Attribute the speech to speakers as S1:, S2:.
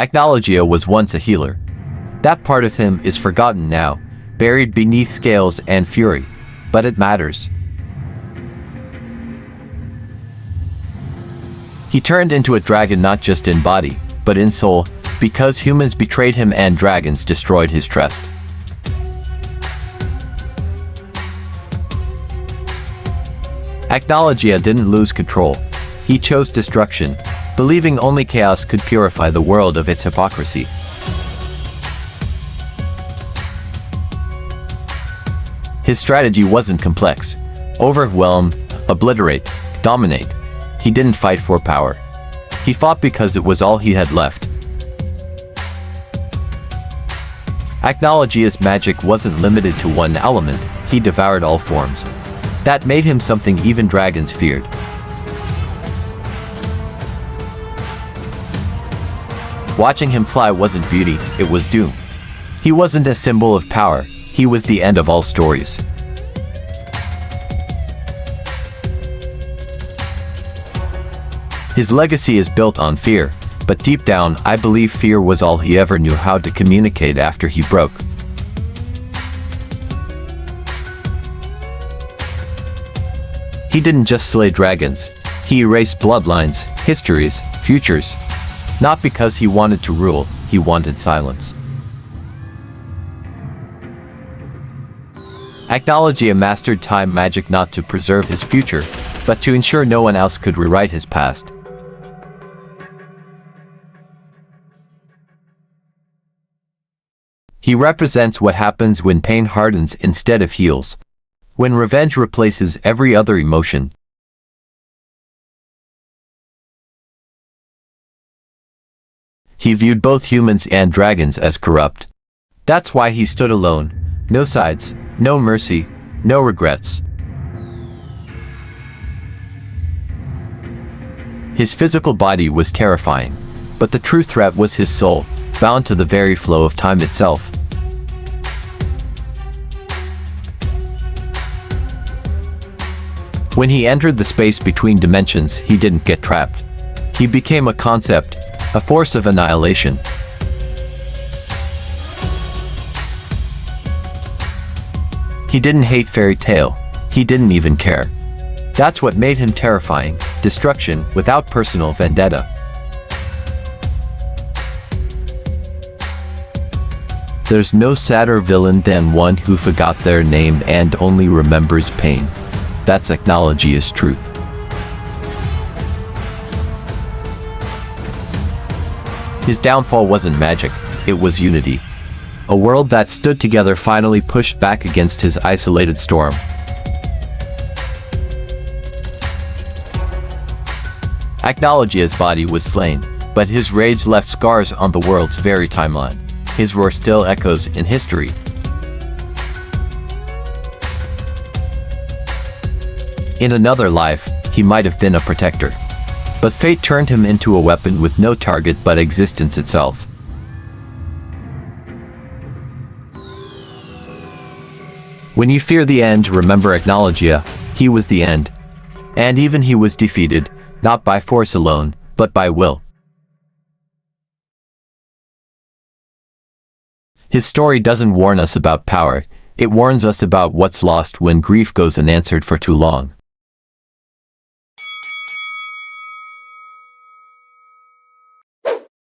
S1: Acnologia was once a healer. That part of him is forgotten now, buried beneath scales and fury. But it matters. He turned into a dragon not just in body, but in soul, because humans betrayed him and dragons destroyed his trust. Acnologia didn't lose control. He chose destruction, believing only chaos could purify the world of its hypocrisy. His strategy wasn't complex. Overwhelm, obliterate, dominate. He didn't fight for power. He fought because it was all he had left. Acnologia's magic wasn't limited to one element, he devoured all forms. That made him something even dragons feared. Watching him fly wasn't beauty, it was doom. He wasn't a symbol of power, he was the end of all stories. His legacy is built on fear, but deep down, I believe fear was all he ever knew how to communicate after he broke. He didn't just slay dragons, he erased bloodlines, histories, futures. Not because he wanted to rule, he wanted silence. Acnologia mastered time magic not to preserve his future, but to ensure no one else could rewrite his past. He represents what happens when pain hardens instead of heals. When revenge replaces every other emotion. He viewed both humans and dragons as corrupt. That's why he stood alone. No sides, no mercy, no regrets. His physical body was terrifying, but the true threat was his soul, bound to the very flow of time itself. When he entered the space between dimensions, he didn't get trapped. He became a concept, a force of annihilation. He didn't hate fairy tale, he didn't even care. That's what made him terrifying, destruction without personal vendetta. There's no sadder villain than one who forgot their name and only remembers pain. That's Acnologia's truth. His downfall wasn't magic, it was unity. A world that stood together finally pushed back against his isolated storm. Acnologia's body was slain, but his rage left scars on the world's very timeline. His roar still echoes in history. In another life, he might have been a protector. But fate turned him into a weapon with no target but existence itself. When you fear the end, remember Acnologia, he was the end. And even he was defeated, not by force alone, but by will. His story doesn't warn us about power, it warns us about what's lost when grief goes unanswered for too long.